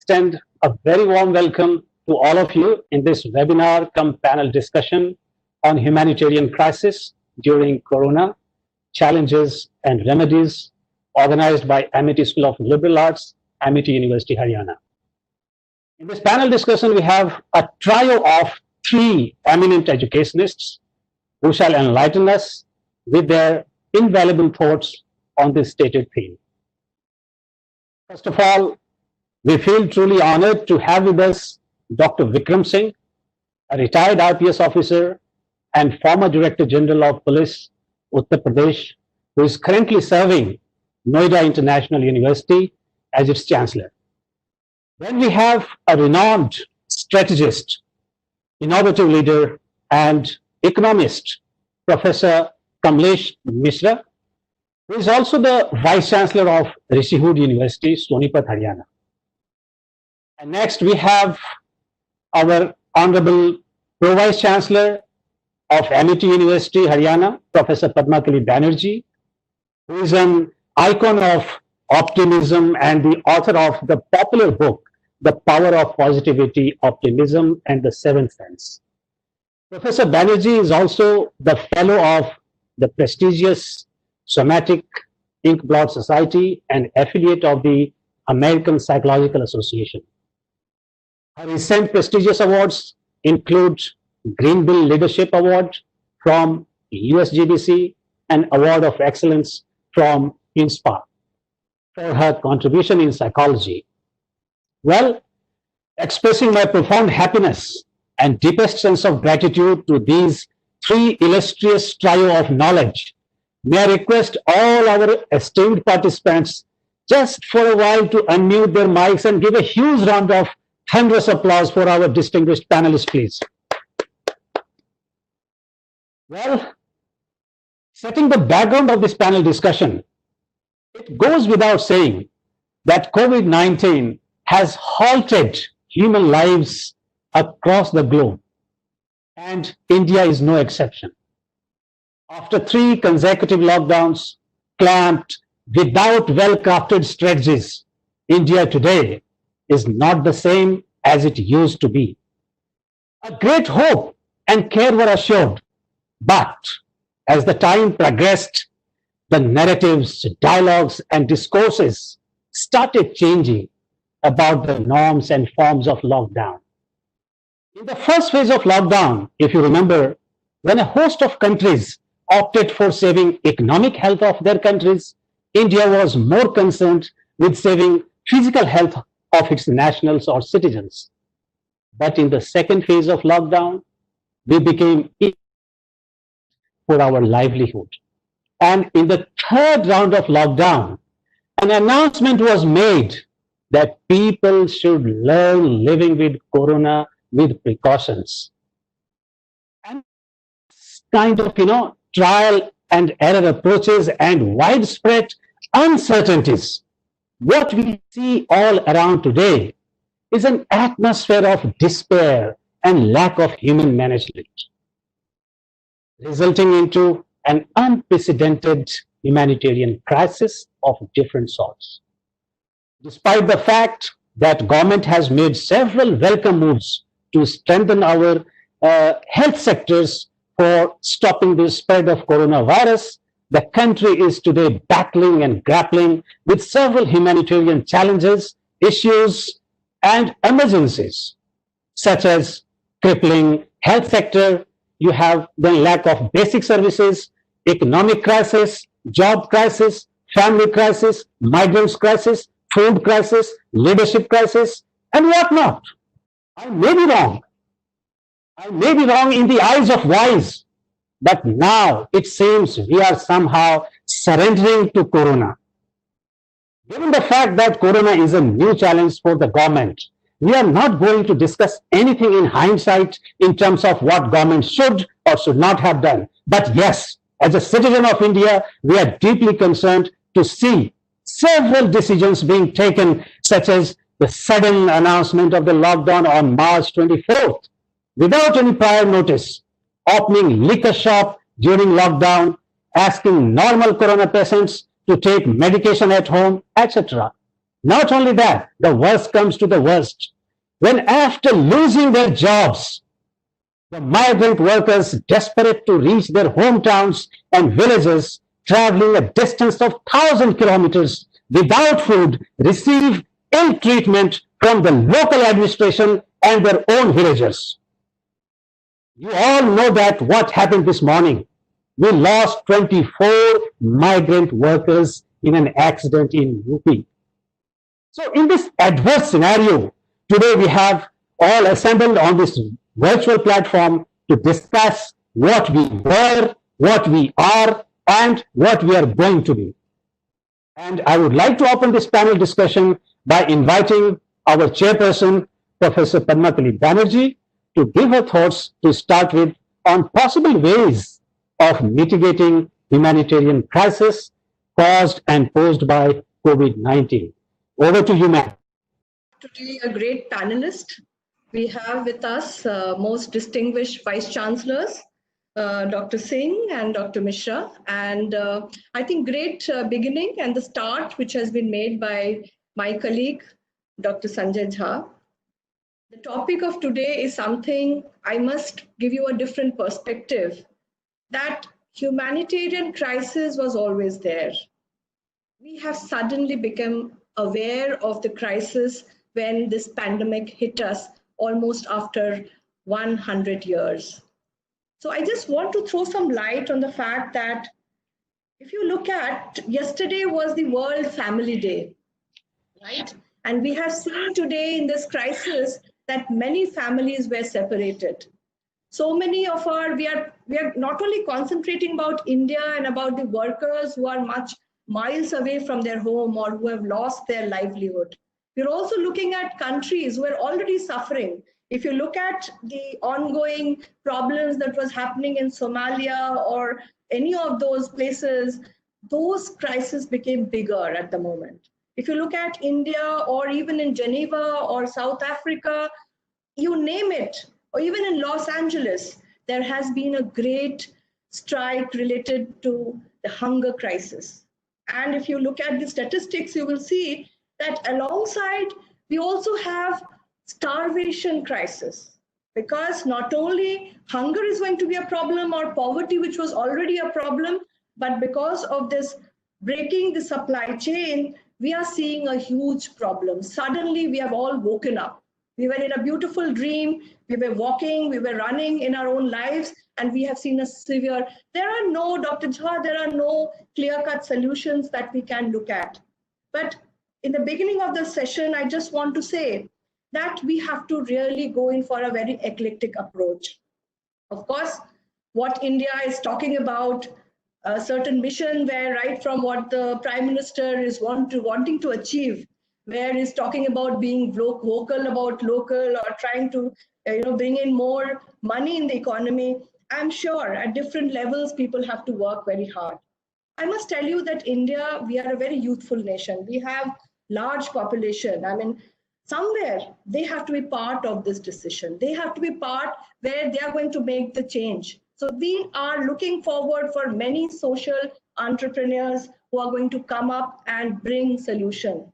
extend a very warm welcome to all of you in this webinar cum panel discussion on humanitarian crisis during Corona, challenges and remedies, organized by Amity School of Liberal Arts, Amity University, Haryana. In this panel discussion, we have a trio of three eminent educationists who shall enlighten us with their invaluable thoughts on this stated theme. First of all, we feel truly honored to have with us Dr. Vikram Singh, a retired IPS officer and former Director General of Police, Uttar Pradesh, who is currently serving Noida International University as its Chancellor. Then we have a renowned strategist, innovative leader, and economist, Professor Kamlesh Mishra, who is also the Vice Chancellor of Rishihood University, Sonipat, Haryana. And next we have our Honorable Pro-Vice Chancellor of Amity University, Haryana, Professor Padmakali Banerjee, who is an icon of optimism and the author of the popular book, The Power of Positivity, Optimism, and the Seventh Sense. Professor Banerjee is also the fellow of the prestigious Somatic Inkblot Society and affiliate of the American Psychological Association. Her recent prestigious awards include Greenville Leadership Award from USGBC and Award of Excellence from INSPA for her contribution in psychology. Well, expressing my profound happiness and deepest sense of gratitude to these three illustrious trio of knowledge, may I request all our esteemed participants just for a while to unmute their mics and give a huge round of thunderous applause for our distinguished panelists, please. Well, setting the background of this panel discussion, it goes without saying that COVID-19 has halted human lives across the globe, and India is no exception. After 3 consecutive lockdowns, clamped without well-crafted strategies, India today is not the same as it used to be. A great hope and care were assured, but as the time progressed, the narratives, dialogues, and discourses started changing about the norms and forms of lockdown. In the first phase of lockdown, if you remember, when a host of countries opted for saving economic health of their countries, India was more concerned with saving physical health of its nationals or citizens. But in the second phase of lockdown, we became for our livelihood. And in the third round of lockdown, an announcement was made that people should learn living with Corona with precautions. And kind of, trial and error approaches and widespread uncertainties, what we see all around today is an atmosphere of despair and lack of human management, resulting into an unprecedented humanitarian crisis of different sorts. Despite the fact that government has made several welcome moves to strengthen our health sectors for stopping the spread of coronavirus, the country is today battling and grappling with several humanitarian challenges, issues, and emergencies, such as crippling health sector. You have the lack of basic services, economic crisis, job crisis, family crisis, migrants crisis, food crisis, leadership crisis, and whatnot. I may be wrong. I may be wrong in the eyes of wise, but now it seems we are somehow surrendering to Corona. Given the fact that Corona is a new challenge for the government, we are not going to discuss anything in hindsight in terms of what government should or should not have done. But yes, as a citizen of India, we are deeply concerned to see several decisions being taken, such as the sudden announcement of the lockdown on March 24th, without any prior notice, opening liquor shop during lockdown, asking normal corona patients to take medication at home, etc. Not only that, the worst comes to the worst. When after losing their jobs, the migrant workers, desperate to reach their hometowns and villages, traveling a distance of 1,000 kilometers without food, receive ill treatment from the local administration and their own villagers. You all know that what happened this morning. We lost 24 migrant workers in an accident in UP. So in this adverse scenario, today we have all assembled on this virtual platform to discuss what we were, what we are, and what we are going to be. And I would like to open this panel discussion by inviting our chairperson, Professor Padmakali Banerjee, to give her thoughts to start with on possible ways of mitigating humanitarian crisis caused and posed by COVID-19. Over to you, ma'am. Today, a great panelist. We have with us most distinguished vice chancellors, Dr. Singh and Dr. Mishra, and I think great beginning and the start which has been made by my colleague, Dr. Sanjay Jha. The topic of today is something I must give you a different perspective, that humanitarian crisis was always there. We have suddenly become aware of the crisis when this pandemic hit us almost after 100 years. So I just want to throw some light on the fact that if you look at, yesterday was the World Family Day, right? And we have seen today in this crisis that many families were separated. So many of we are not only concentrating about India and about the workers who are much miles away from their home or who have lost their livelihood. We're also looking at countries who are already suffering. If you look at the ongoing problems that was happening in Somalia or any of those places, those crises became bigger at the moment. If you look at India or even in Geneva or South Africa, you name it, or even in Los Angeles, there has been a great strike related to the hunger crisis. And if you look at the statistics, you will see that alongside, we also have starvation crisis, because not only hunger is going to be a problem or poverty, which was already a problem, but because of this breaking the supply chain, we are seeing a huge problem. Suddenly, we have all woken up. We were in a beautiful dream. We were walking, we were running in our own lives, and we have seen a severe, there are no, Dr. Jha, there are no clear-cut solutions that we can look at. But in the beginning of the session, I just want to say that we have to really go in for a very eclectic approach. Of course, what India is talking about, a certain mission where right from what the Prime Minister is wanting to achieve, where he's talking about being vocal about local or trying to bring in more money in the economy. I'm sure at different levels, people have to work very hard. I must tell you that India, we are a very youthful nation. We have large population. I mean, somewhere they have to be part of this decision. They have to be part where they are going to make the change. So we are looking forward for many social entrepreneurs who are going to come up and bring solution.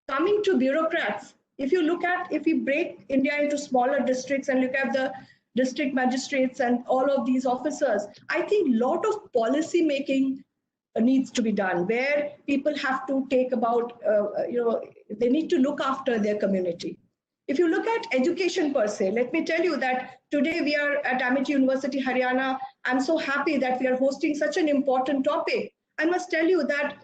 Coming to bureaucrats, if we break India into smaller districts and look at the district magistrates and all of these officers, I think a lot of policy making needs to be done, where people have to take about, they need to look after their community. If you look at education per se, let me tell you that today we are at Amity University, Haryana. I'm so happy that we are hosting such an important topic. I must tell you that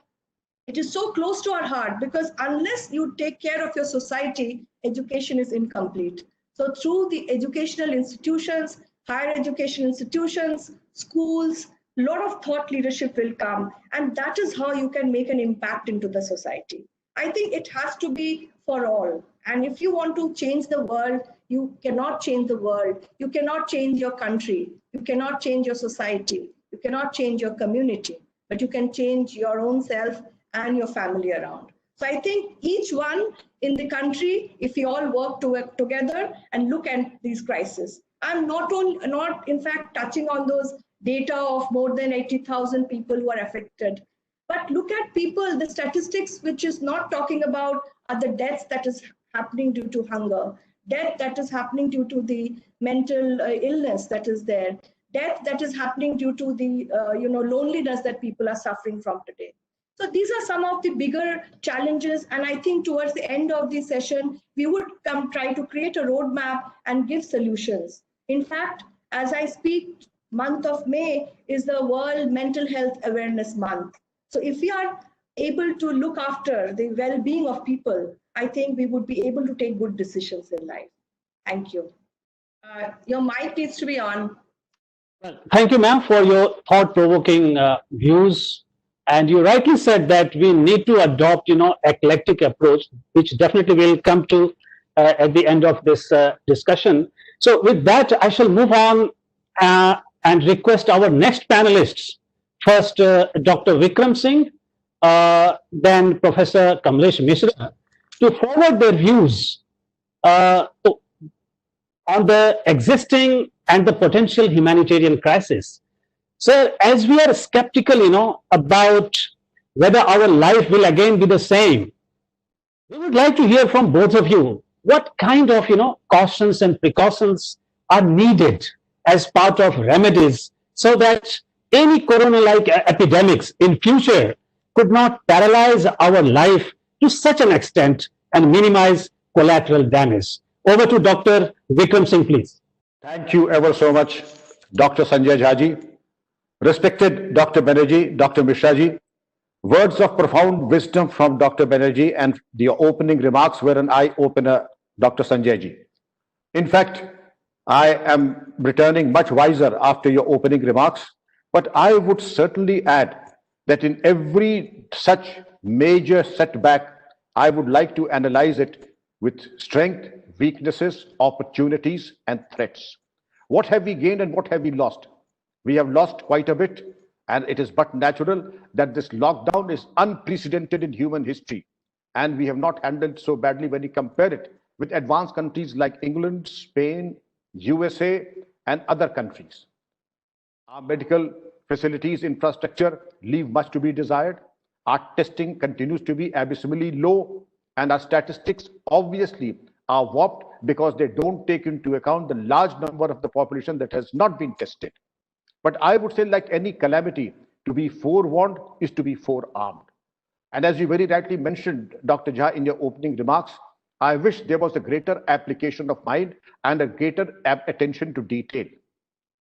it is so close to our heart, because unless you take care of your society, education is incomplete. So through the educational institutions, higher education institutions, schools, a lot of thought leadership will come, and that is how you can make an impact into the society. I think it has to be for all. And if you want to change the world, you cannot change the world. You cannot change your country. You cannot change your society. You cannot change your community, but you can change your own self and your family around. So I think each one in the country, if we all work together and look at these crises, I'm not in fact touching on those data of more than 80,000 people who are affected, but look at people, the statistics, which is not talking about are the deaths that is happening due to hunger, death that is happening due to the mental illness that is there, death that is happening due to the loneliness that people are suffering from today. So these are some of the bigger challenges, and I think towards the end of the session, we would try to create a roadmap and give solutions. In fact, as I speak, month of May is the World Mental Health Awareness Month. So if we are able to look after the well-being of people, I think we would be able to take good decisions in life. Thank you. Your mic needs to be on. Well, thank you, ma'am, for your thought-provoking views. And you rightly said that we need to adopt, eclectic approach, which definitely will come to at the end of this discussion. So with that, I shall move on and request our next panelists. First, Dr. Vikram Singh, then Professor Kamlesh Mishra, to forward their views on the existing and the potential humanitarian crisis. Sir, as we are skeptical, about whether our life will again be the same, we would like to hear from both of you what kind of, cautions and precautions are needed as part of remedies so that any corona-like epidemics in future could not paralyze our life to such an extent and minimize collateral damage. Over to Dr. Vikram Singh, please. Thank you ever so much, Dr. Sanjay Jhaji. Respected Dr. Banerjee, Dr. Mishra ji, words of profound wisdom from Dr. Banerjee and the opening remarks were an eye-opener, Dr. Sanjay ji. In fact, I am returning much wiser after your opening remarks, but I would certainly add that in every such major setback, I would like to analyze it with strength, weaknesses, opportunities, and threats. What have we gained and what have we lost? We have lost quite a bit, and it is but natural that this lockdown is unprecedented in human history, and we have not handled so badly when you compare it with advanced countries like England, Spain, USA, and other countries. Our medical facilities infrastructure leave much to be desired. Our testing continues to be abysmally low, and our statistics obviously are warped because they don't take into account the large number of the population that has not been tested. But I would say, like any calamity, to be forewarned is to be forearmed. And as you very rightly mentioned, Dr. Jha, in your opening remarks, I wish there was a greater application of mind and a greater attention to detail.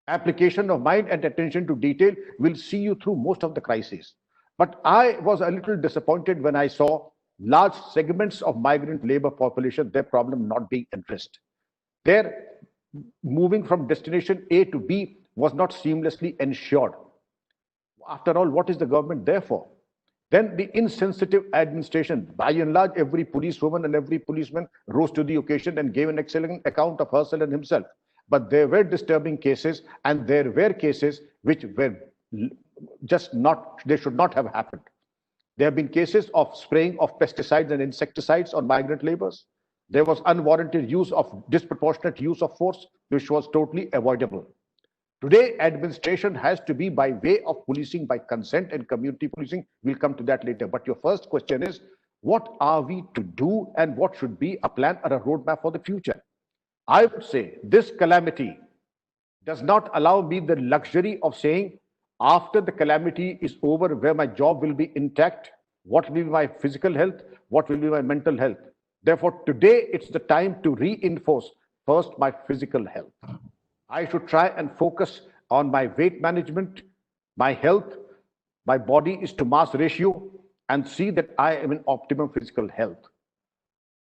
Application of mind and attention to detail will see you through most of the crises. But I was a little disappointed when I saw large segments of migrant labor population, their problem not being addressed. Their moving from destination A to B was not seamlessly ensured. After all, what is the government there for? Then the insensitive administration. By and large, every policewoman and every policeman rose to the occasion and gave an excellent account of herself and himself. But there were disturbing cases, and there were cases which were just not, they should not have happened. There have been cases of spraying of pesticides and insecticides on migrant laborers. There was unwarranted use of disproportionate use of force, which was totally avoidable. Today, administration has to be by way of policing by consent and community policing. We'll come to that later. But your first question is, what are we to do and what should be a plan or a roadmap for the future? I would say this calamity does not allow me the luxury of saying, after the calamity is over, where my job will be intact, what will be my physical health, what will be my mental health. Therefore, today it's the time to reinforce first my physical health. I should try and focus on my weight management, my health, my body is to mass ratio, and see that I am in optimum physical health.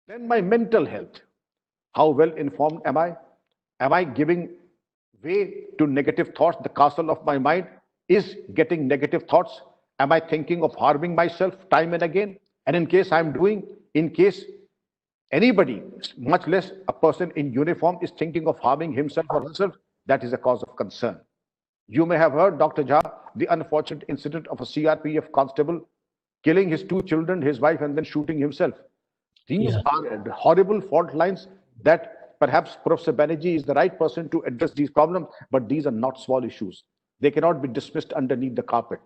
Then my mental health. How well informed am I? Am I giving way to negative thoughts? The castle of my mind is getting negative thoughts. Am I thinking of harming myself time and again? And in case I'm doing, in case anybody, much less a person in uniform, is thinking of harming himself or herself, that is a cause of concern. You may have heard, Dr. Jha, the unfortunate incident of a CRPF constable killing his 2 children, his wife, and then shooting himself. These are horrible fault lines that perhaps Professor Banerjee is the right person to address these problems, but these are not small issues. They cannot be dismissed underneath the carpet.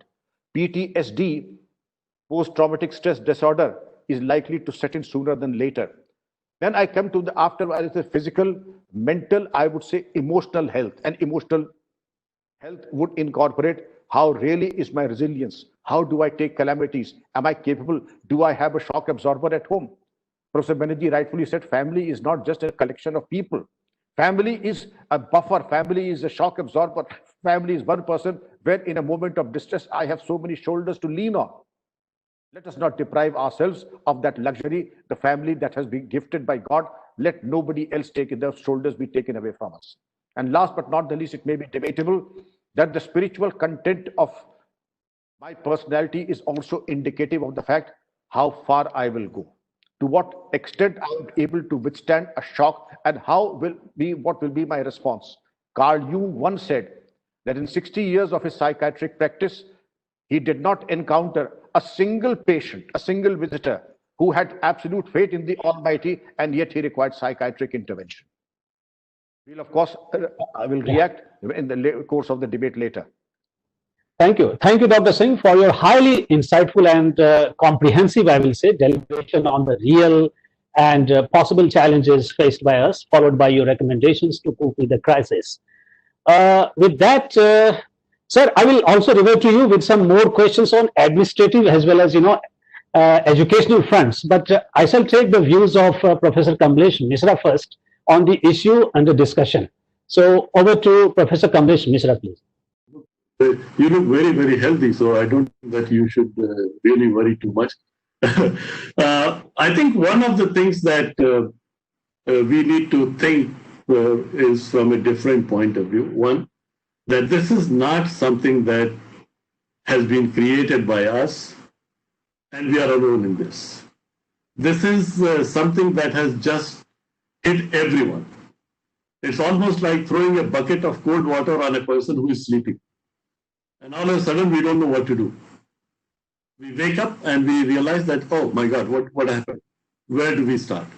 PTSD, post-traumatic stress disorder, is likely to set in sooner than later. Then I come to the after I say physical, mental, I would say emotional health. And emotional health would incorporate how really is my resilience? How do I take calamities? Am I capable? Do I have a shock absorber at home? Professor Banerjee rightfully said, family is not just a collection of people. Family is a buffer. Family is a shock absorber. Family is one person where in a moment of distress, I have so many shoulders to lean on. Let us not deprive ourselves of that luxury, the family that has been gifted by God. Let nobody else take it, those shoulders be taken away from us. And last but not the least, it may be debatable that the spiritual content of my personality is also indicative of the fact how far I will go, to what extent I am able to withstand a shock, and what will be my response. Carl Jung once said that in 60 years of his psychiatric practice, he did not encounter a single patient, a single visitor who had absolute faith in the Almighty, and yet he required psychiatric intervention. We'll, of course, I will react in the course of the debate later. Thank you. Thank you, Dr. Singh, for your highly insightful and comprehensive, I will say, deliberation on the real and possible challenges faced by us, followed by your recommendations to cope with the crisis. With that, sir, I will also revert to you with some more questions on administrative as well as, educational fronts. But I shall take the views of Professor Kamlesh Misra first on the issue under discussion. So over to Professor Kamlesh Misra, please. You look very, very healthy, so I don't think that you should really worry too much. I think one of the things that we need to think is from a different point of view. One, that this is not something that has been created by us, and we are alone in this. This is something that has just hit everyone. It's almost like throwing a bucket of cold water on a person who is sleeping. And all of a sudden, we don't know what to do. We wake up and we realize that, oh my God, what happened? Where do we start?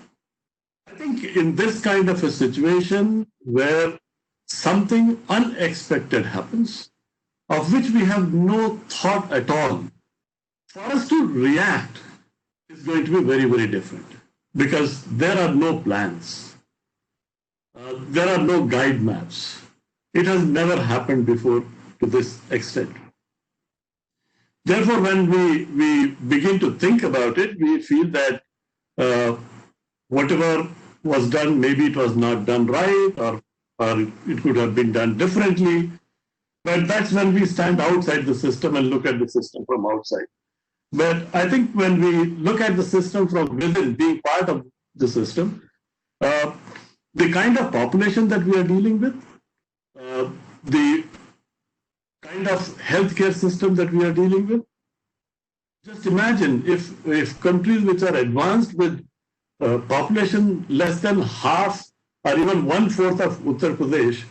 I think in this kind of a situation where something unexpected happens, of which we have no thought at all, for us to react is going to be very, very different, because there are no plans. There are no guide maps. It has never happened before to this extent. Therefore, when we begin to think about it, we feel that whatever was done, maybe it was not done right, or it could have been done differently. But that's when we stand outside the system and look at the system from outside. But I think when we look at the system from within, being part of the system, the kind of population that we are dealing with, the kind of healthcare system that we are dealing with. Just imagine if countries which are advanced with population less than half or even 1/4 of Uttar Pradesh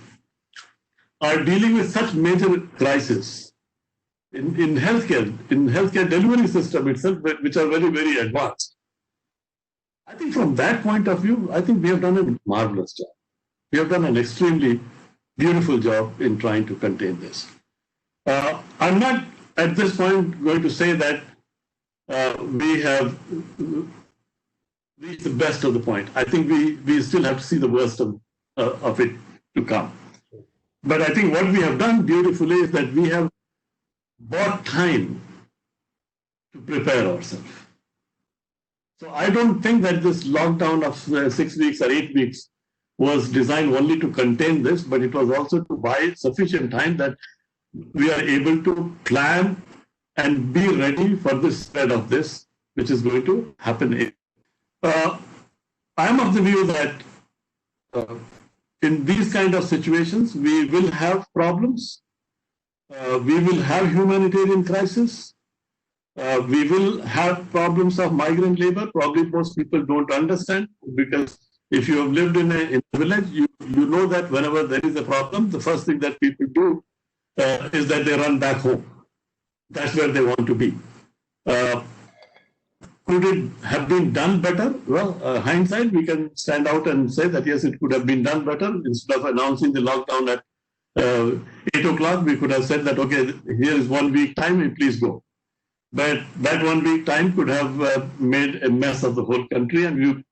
are dealing with such major crises in healthcare delivery system itself, which are very, very advanced. I think from that point of view, I think we have done a marvelous job. We have done an extremely beautiful job in trying to contain this. I'm not at this point going to say that we have reached the best of the point. I think we still have to see the worst of it to come. But I think what we have done beautifully is that we have bought time to prepare ourselves. So I don't think that this lockdown of 6 weeks or 8 weeks was designed only to contain this, but it was also to buy sufficient time that we are able to plan and be ready for the spread of this, which is going to happen. I am of the view that in these kind of situations, we will have problems. We will have humanitarian crisis. We will have problems of migrant labor. Probably most people don't understand, because if you have lived in a village, you know that whenever there is a problem, the first thing that people do is that they run back home. That's where they want to be. Could it have been done better? Well, hindsight, we can stand out and say that yes, it could have been done better. Instead of announcing the lockdown at 8 o'clock, we could have said that, okay, here is 1 week time, and please go. but that 1 week time could have made a mess of the whole country, and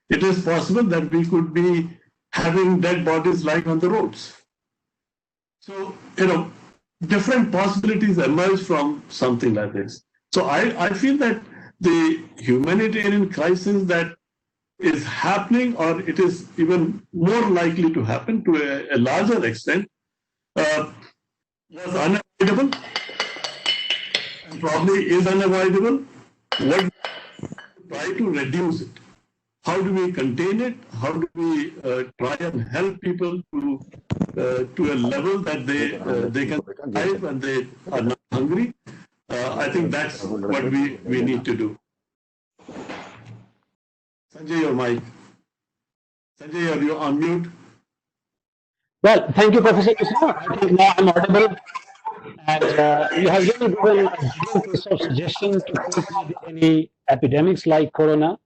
it is possible that we could be having dead bodies lying on the roads. So, different possibilities emerge from something like this. So I feel that the humanitarian crisis that is happening, or it is even more likely to happen to a larger extent, was unavoidable and probably is unavoidable. What try to reduce it? How do we contain it? How do we try and help people to a level that they can survive and they are not hungry? I think that's what we need to do. Sanjay, your mic. Sanjay, are you on mute? Well, thank you, Professor Mishra. I think now I'm audible. And you have really given a great piece of suggestion to cope with any epidemics like corona.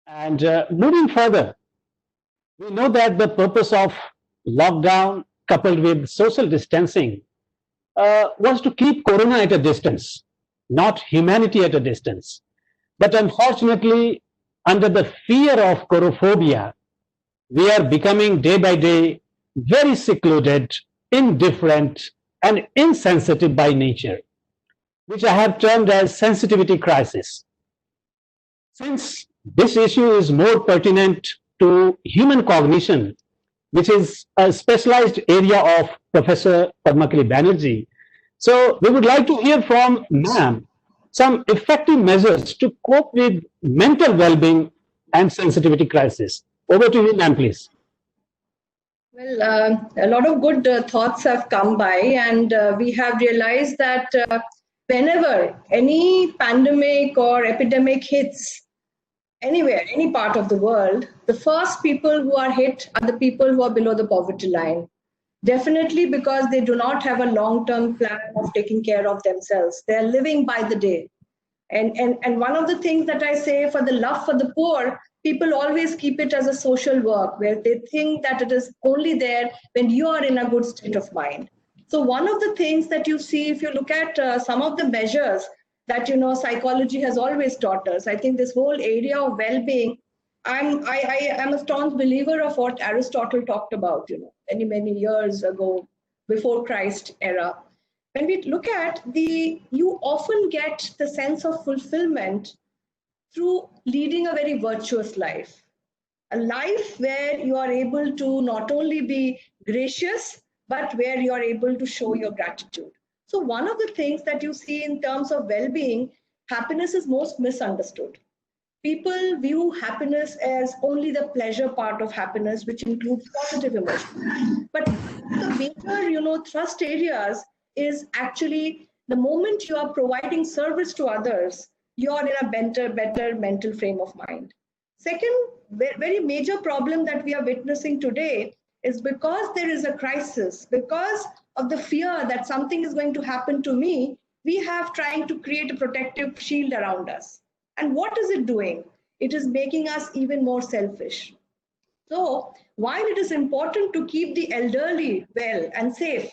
And moving further, we know that the purpose of lockdown coupled with social distancing was to keep corona at a distance, not humanity at a distance. But unfortunately, under the fear of corophobia, we are becoming day by day very secluded, indifferent, and insensitive by nature, which I have termed as sensitivity crisis. Since this issue is more pertinent to human cognition, which is a specialized area of Professor Padmakali Banerjee, so we would like to hear from ma'am some effective measures to cope with mental well-being and sensitivity crisis. Over to you, ma'am, please. Well, a lot of good thoughts have come by, and we have realized that whenever any pandemic or epidemic hits anywhere, any part of the world, the first people who are hit are the people who are below the poverty line. Definitely because they do not have a long-term plan of taking care of themselves. They're living by the day. And one of the things that I say, for the love for the poor, people always keep it as a social work where they think that it is only there when you are in a good state of mind. So one of the things that you see, if you look at some of the measures that, psychology has always taught us, I think this whole area of well-being, I am a staunch believer of what Aristotle talked about, many years ago, before Christ era. When we look at you often get the sense of fulfillment through leading a very virtuous life, a life where you are able to not only be gracious, but where you are able to show your gratitude. So one of the things that you see in terms of well-being, happiness is most misunderstood. People view happiness as only the pleasure part of happiness, which includes positive emotions. But the major, thrust areas is actually the moment you are providing service to others, you're in a better mental frame of mind. Second, very major problem that we are witnessing today is because there is a crisis, because of the fear that something is going to happen to me, we have trying to create a protective shield around us. And what is it doing? It is making us even more selfish. So while it is important to keep the elderly well and safe,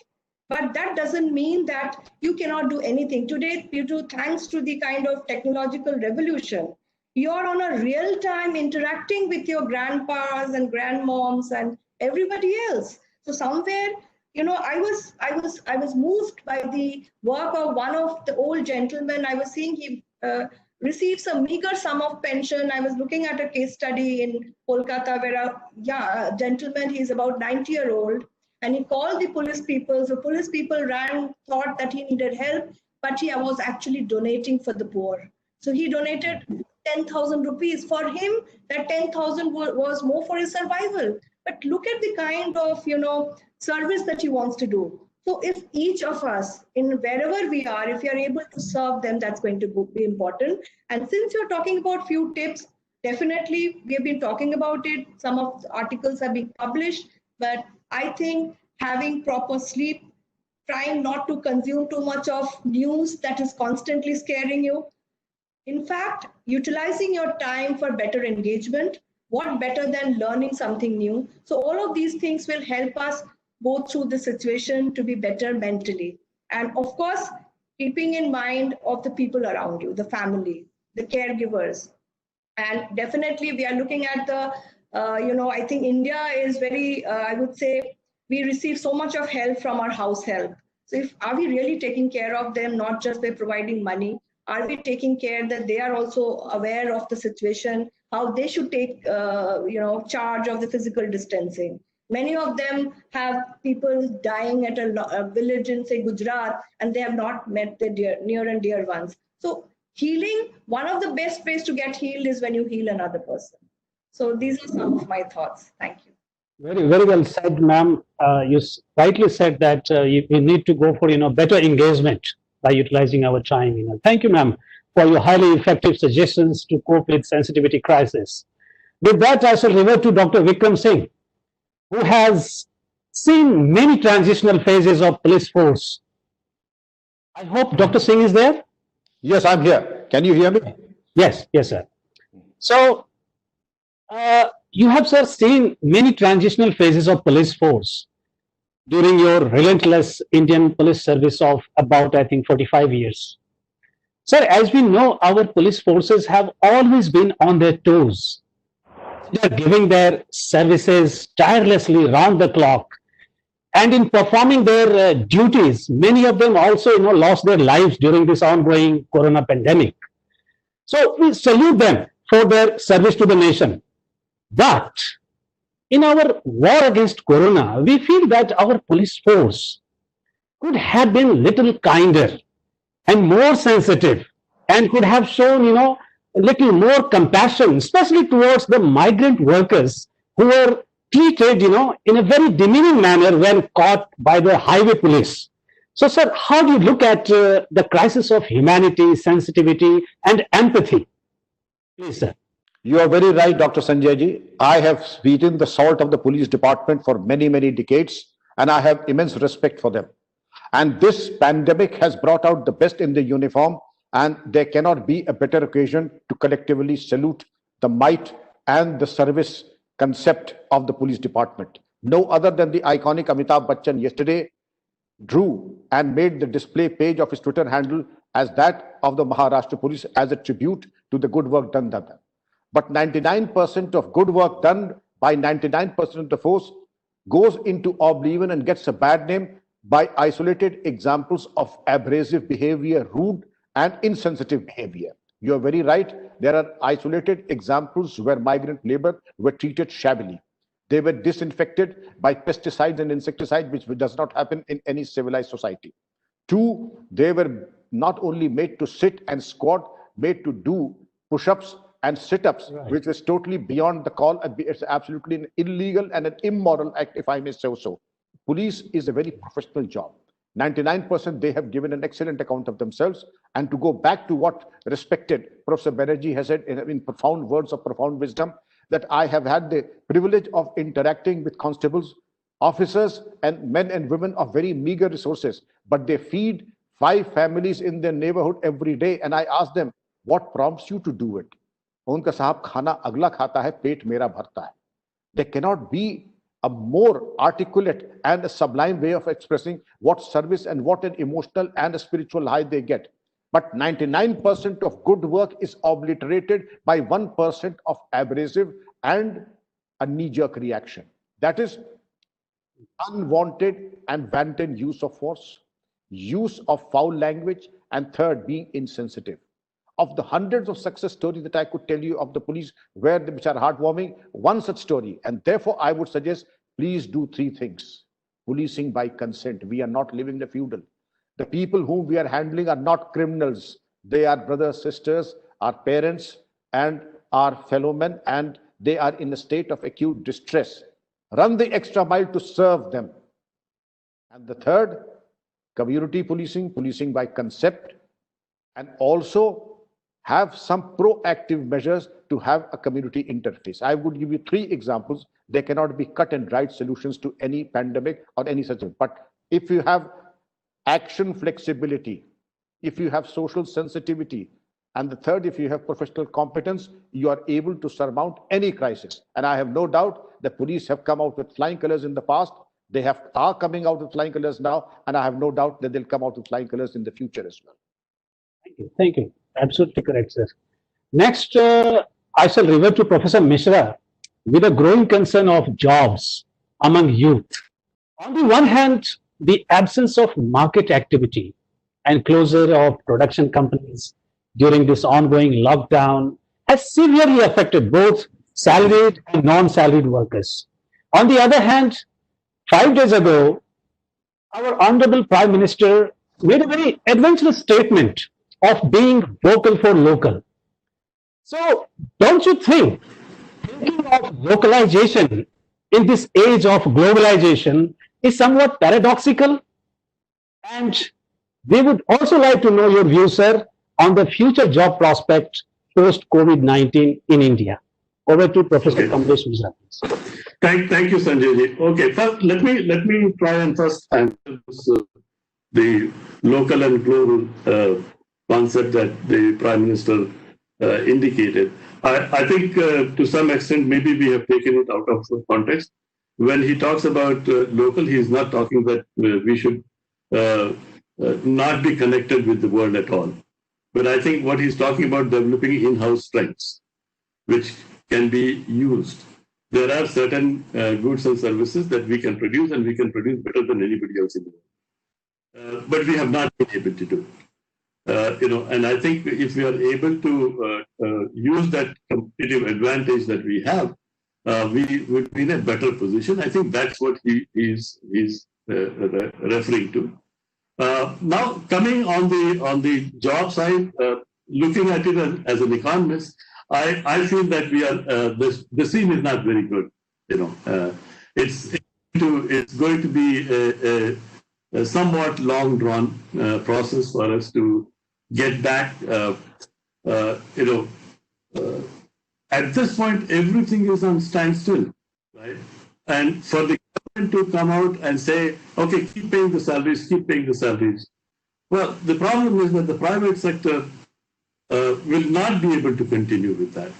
but that doesn't mean that you cannot do anything. Today, thanks to the kind of technological revolution, you're on a real time interacting with your grandpas and grandmoms and everybody else. So somewhere, I was moved by the work of one of the old gentlemen. I was seeing he receives a meager sum of pension. I was looking at a case study in Kolkata where a gentleman, he's about 90-year-old, and he called the police people. So police people thought that he needed help, but he was actually donating for the poor. So he donated 10,000 rupees. For him, that 10,000 was more for his survival. But look at the kind of, service that he wants to do. So if each of us, in wherever we are, if we are able to serve them, that's going to be important. And since you're talking about few tips, definitely we have been talking about it. Some of the articles have been published, but I think having proper sleep, trying not to consume too much of news that is constantly scaring you. In fact, utilizing your time for better engagement, what better than learning something new? So all of these things will help us go through the situation to be better mentally. And of course, keeping in mind of the people around you, the family, the caregivers. And definitely we are looking at the, I think India is very, I would say, we receive so much of help from our house help. So are we really taking care of them, not just by providing money? Are we taking care that they are also aware of the situation, how they should take, charge of the physical distancing? Many of them have people dying at a village in, say, Gujarat, and they have not met their near and dear ones. So healing, one of the best ways to get healed is when you heal another person. So these are some of my thoughts. Thank you. Very, very well said, ma'am. You rightly said that we need to go for better engagement by utilizing our time. Thank you, ma'am, for your highly effective suggestions to cope with sensitivity crisis. With that, I shall revert to Dr. Vikram Singh, who has seen many transitional phases of police force. I hope Dr. Singh is there. Yes, I'm here. Can you hear me? Yes, yes, sir. So, you have, sir, seen many transitional phases of police force during your relentless Indian police service of about, I think, 45 years. Sir, as we know, our police forces have always been on their toes. They are giving their services tirelessly round the clock. And in performing their duties, many of them also, lost their lives during this ongoing corona pandemic. So we salute them for their service to the nation. But in our war against corona, we feel that our police force could have been little kinder and more sensitive, and could have shown, a little more compassion, especially towards the migrant workers who were treated, in a very demeaning manner when caught by the highway police. So, sir, how do you look at the crisis of humanity, sensitivity, and empathy? Please, sir. You are very right, Dr. Sanjay ji. I have sweetened the salt of the police department for many, many decades, and I have immense respect for them. And this pandemic has brought out the best in the uniform, and there cannot be a better occasion to collectively salute the might and the service concept of the police department. No other than the iconic Amitabh Bachchan yesterday drew and made the display page of his Twitter handle as that of the Maharashtra police as a tribute to the good work done. But 99% of good work done by 99% of the force goes into oblivion and gets a bad name by isolated examples of abrasive behavior, rude and insensitive behavior. You are very right. There are isolated examples where migrant labor were treated shabbily. They were disinfected by pesticides and insecticides, which does not happen in any civilized society. Two, they were not only made to sit and squat, made to do push-ups and sit-ups, right, which was totally beyond the call. It's absolutely an illegal and an immoral act, if I may say so. Police is a very professional job. 99% they have given an excellent account of themselves. And to go back to what respected Professor Banerjee has said in profound words of profound wisdom, that I have had the privilege of interacting with constables, officers, and men and women of very meager resources, but they feed 5 families in their neighborhood every day. And I ask them, what prompts you to do it? उनका साहब खाना अगला खाता है, पेट मेरा भरता है. There cannot be a more articulate and a sublime way of expressing what service and what an emotional and a spiritual high they get. But 99% of good work is obliterated by 1% of abrasive and a knee-jerk reaction. That is unwanted and wanton use of force, use of foul language, and third, being insensitive. Of the hundreds of success stories that I could tell you of the police which are heartwarming, one such story. And therefore, I would suggest, please do 3 things. Policing by consent. We are not living in a feudal. The people whom we are handling are not criminals. They are brothers, sisters, our parents, and our fellow men, and they are in a state of acute distress. Run the extra mile to serve them. And the third, community policing, policing by concept, and also have some proactive measures to have a community interface. I would give you 3 examples. There cannot be cut and dried solutions to any pandemic or any such thing. But if you have action flexibility, if you have social sensitivity, and the third, if you have professional competence, you are able to surmount any crisis. And I have no doubt the police have come out with flying colors in the past. They are coming out with flying colors now, and I have no doubt that they'll come out with flying colors in the future as well. Thank you. Thank you. Absolutely correct, sir. Next, I shall revert to Professor Mishra with a growing concern of jobs among youth. On the one hand, the absence of market activity and closure of production companies during this ongoing lockdown has severely affected both salaried and non-salaried workers. On the other hand, 5 days ago, our Honorable Prime Minister made a very adventurous statement of being vocal for local. So, don't you think thinking of localization in this age of globalization is somewhat paradoxical? And we would also like to know your view, sir, on the future job prospect post COVID-19 in India. Over to Professor Kamlesh Mishra. Thank you, Sanjay. Okay, first let me try and first answer the local and global concept that the Prime Minister indicated. I think to some extent maybe we have taken it out of context. When he talks about local, he is not talking that we should not be connected with the world at all. But I think what he's talking about developing in-house strengths, which can be used. There are certain goods and services that we can produce, and we can produce better than anybody else in the world. But we have not been able to do it. And I think if we are able to use that competitive advantage that we have, we would be in a better position. I think that's what he's referring to. Now, coming on the job side, looking at it as an economist, I feel that we are the scene is not very good. It's going to be a somewhat long drawn process for us to get back. At this point, everything is on standstill, right? And for the government to come out and say, okay, keep paying the salaries, keep paying the salaries. Well, the problem is that the private sector will not be able to continue with that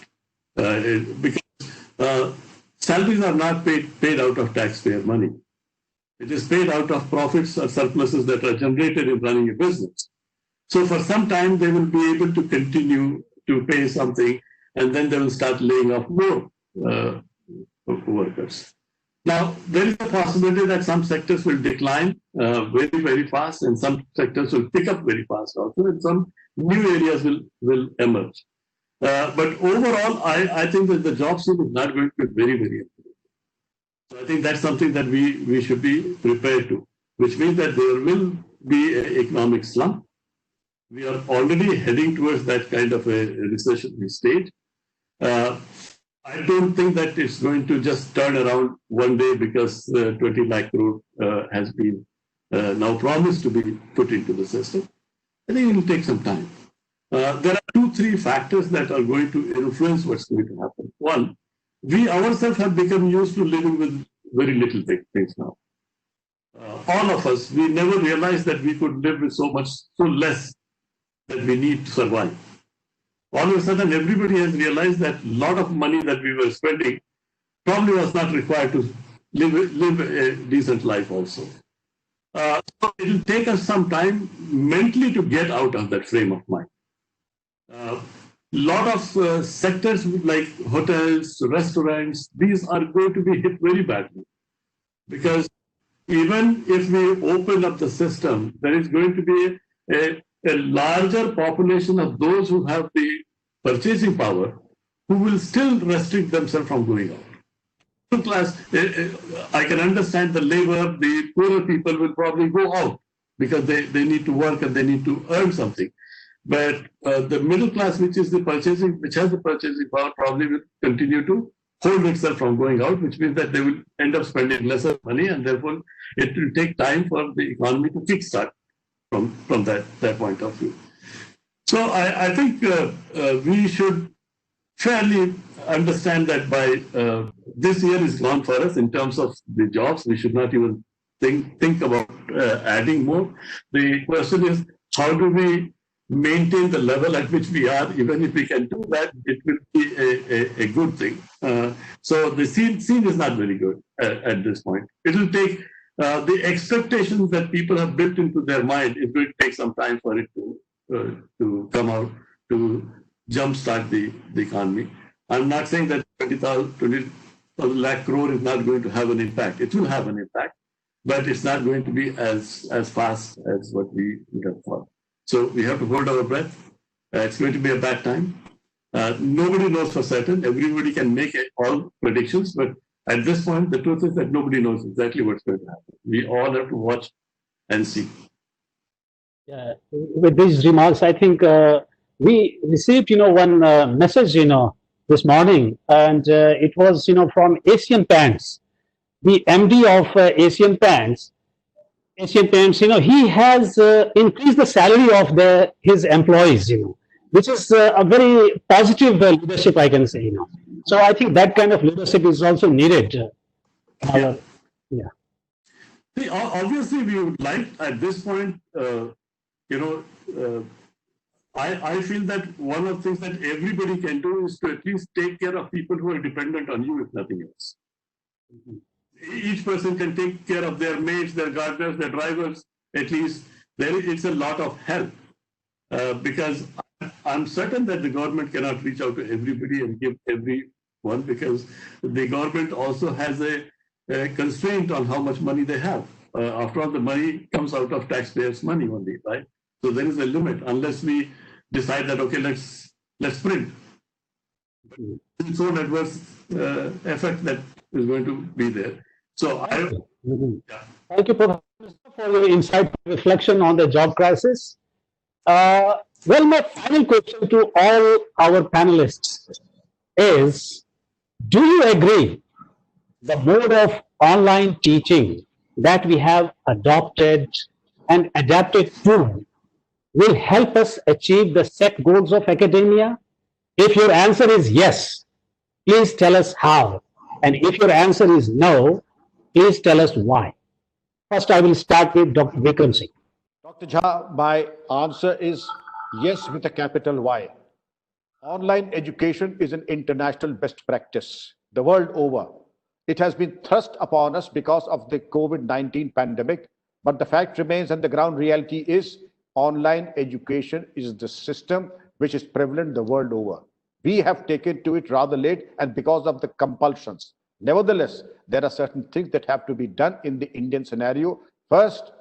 because salaries are not paid out of taxpayer money. It is paid out of profits or surpluses that are generated in running a business. So for some time, they will be able to continue to pay something, and then they will start laying off more workers. Now, there is a possibility that some sectors will decline very, very fast, and some sectors will pick up very fast also, and some new areas will emerge. But overall, I think that the job scene is not going to be very, very important. So I think that's something that we should be prepared to, which means that there will be an economic slump. We are already heading towards that kind of a recessionary state. I don't think that it's going to just turn around one day because 20 lakh crore has been now promised to be put into the system. I think it will take some time. There are 2-3 factors that are going to influence what's going to happen. One, we ourselves have become used to living with very little things now. All of us, we never realized that we could live with so less that we need to survive. All of a sudden, everybody has realized that a lot of money that we were spending probably was not required to live a decent life also. So it will take us some time mentally to get out of that frame of mind. Lot of sectors like hotels, restaurants, these are going to be hit very badly. Because even if we open up the system, there is going to be a larger population of those who have the purchasing power who will still restrict themselves from going out. Middle class, I can understand the labor, the poorer people will probably go out because they need to work and they need to earn something. But the middle class, which has the purchasing power, probably will continue to hold itself from going out, which means that they will end up spending lesser money, and therefore it will take time for the economy to kickstart from that point of view. So I think we should fairly understand that by this year is gone for us in terms of the jobs. We should not even think about adding more. The question is, how do we maintain the level at which we are? Even if we can do that, it will be a good thing. So the scene is not very good at this point. It will take the expectations that people have built into their mind is going to take some time for it to come out, to jumpstart the economy. I'm not saying that 20,000 lakh crore is not going to have an impact. It will have an impact, but it's not going to be as fast as what we would have thought. So we have to hold our breath. It's going to be a bad time. Nobody knows for certain. Everybody can make all predictions, but at this point, the truth is that nobody knows exactly what's going to happen. We all have to watch and see. Yeah, with these remarks, I think we received, one message, this morning, and it was, from Asian Paints, the MD of Asian Paints. Asian Paints, he has increased the salary of his employees, which is a very positive leadership, I can say, So I think that kind of leadership is also needed. Yeah. Yeah. See, obviously, we would like at this point, I feel that one of the things that everybody can do is to at least take care of people who are dependent on you, if nothing else. Each person can take care of their maids, their gardeners, their drivers. At least it's a lot of help, because I'm certain that the government cannot reach out to everybody and give everyone, because the government also has a constraint on how much money they have. After all, the money comes out of taxpayers' money only, right? So there is a limit unless we decide that, okay, let's print. Its own adverse effect that is going to be there. So Thank you, Professor, for your insightful reflection on the job crisis. Well, my final question to all our panelists is, do you agree the mode of online teaching that we have adopted and adapted to will help us achieve the set goals of academia? If your answer is yes, please tell us how. And if your answer is no, please tell us why. First, I will start with Dr. Vikram Singh. Dr. Jha, my answer is yes with a capital Y. Online education is an international best practice the world over. It has been thrust upon us because of the COVID-19 pandemic, but the fact remains and the ground reality is online education is the system which is prevalent the world over. We have taken to it rather late and because of the compulsions. Nevertheless, there are certain things that have to be done in the Indian scenario. First,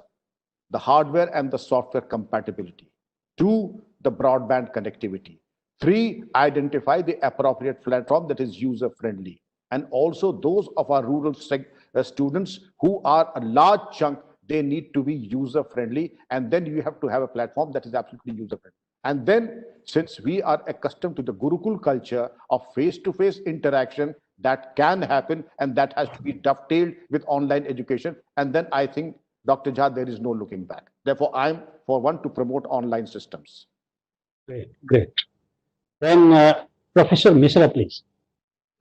the hardware and the software compatibility. 2, the broadband connectivity. 3, identify the appropriate platform that is user-friendly. And also those of our rural students who are a large chunk, they need to be user-friendly. And then you have to have a platform that is absolutely user-friendly. And then, since we are accustomed to the Gurukul culture of face-to-face interaction, that can happen and that has to be dovetailed with online education. And then I think, Dr. Jha, there is no looking back. Therefore, I'm for one to promote online systems. Great. Then Professor Mishra, please.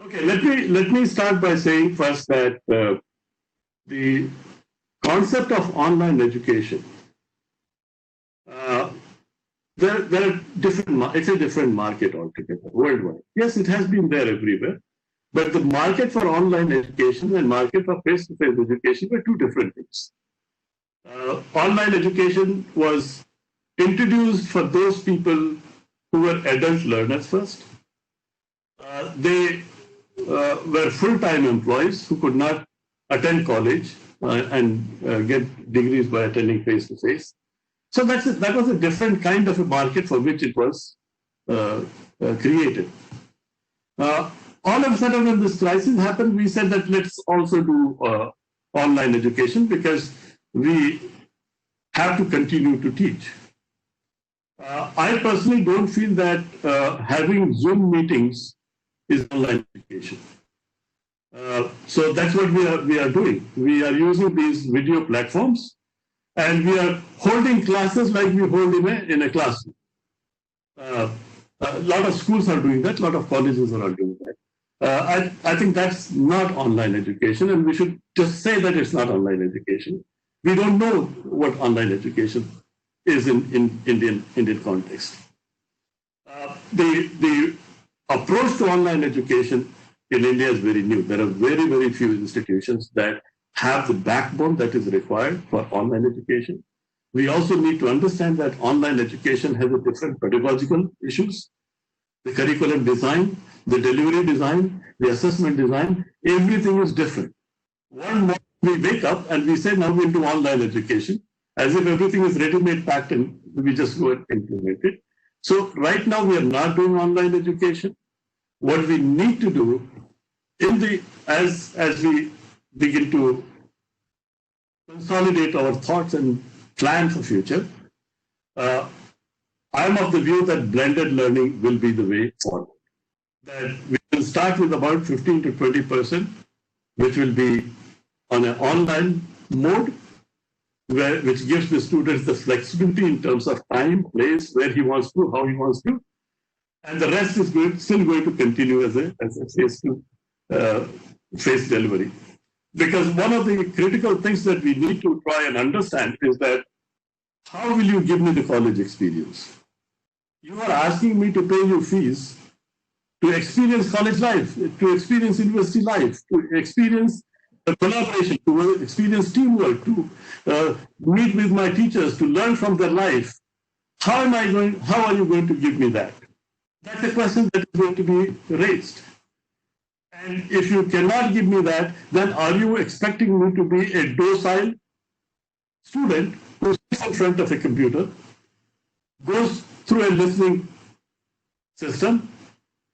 Okay, let me start by saying first that the concept of online education, there are different. It's a different market altogether worldwide. Yes, it has been there everywhere, but the market for online education and market for face-to-face education were two different things. Online education was introduced for those people who were adult learners first. They were full-time employees who could not attend college and get degrees by attending face-to-face. So that was a different kind of a market for which it was created. All of a sudden, when this crisis happened, we said that let's also do online education because we have to continue to teach. I personally don't feel that having Zoom meetings is online education. So that's what we are doing. We are using these video platforms and we are holding classes like we hold in a classroom. A lot of schools are doing that, a lot of colleges are doing that. I think that's not online education, and we should just say that it's not online education. We don't know what online education is in Indian context. The approach to online education in India is very new. There are very, very few institutions that have the backbone that is required for online education. We also need to understand that online education has a different pedagogical issues, the curriculum design, the delivery design, the assessment design, everything is different. One morning we wake up and we say, now we'll do online education, as if everything is ready-made packed and we just go and implement it. So right now we are not doing online education. What we need to do as we begin to consolidate our thoughts and plan for future, I'm of the view that blended learning will be the way forward. That we will start with about 15 to 20%, which will be on an online mode, which gives the students the flexibility in terms of time, place, where he wants to, how he wants to, and the rest is still going to continue as a face delivery. Because one of the critical things that we need to try and understand is that how will you give me the college experience? You are asking me to pay you fees to experience college life, to experience university life, to experience collaboration, to experience teamwork, to meet with my teachers, to learn from their life. How are you going to give me that? That's a question that is going to be raised. And if you cannot give me that, then are you expecting me to be a docile student who sits in front of a computer, goes through a listening system,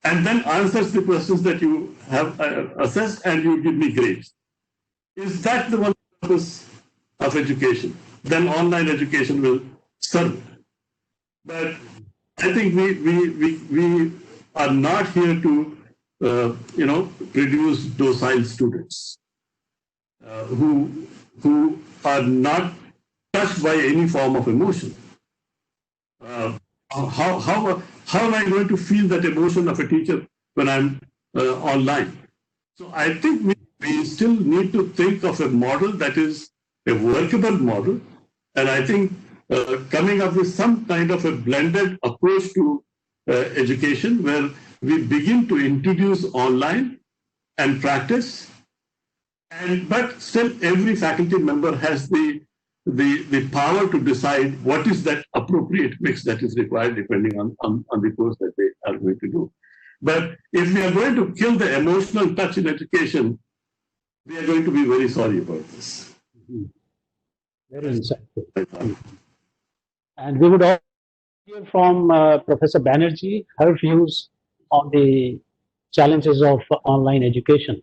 and then answers the questions that you have assessed and you give me grades? Is that the one purpose of education? Then online education will serve. But I think we are not here to produce docile students who are not touched by any form of emotion. How am I going to feel that emotion of a teacher when I'm online? So I think we still need to think of a model that is a workable model, and I think coming up with some kind of a blended approach to education where we begin to introduce online and practice, but still every faculty member has the power to decide what is that appropriate mix that is required depending on the course that they are going to do. But if we are going to kill the emotional touch in education, we are going to be very sorry about this. Very insightful. And we would all hear from Professor Banerjee, her views on the challenges of online education.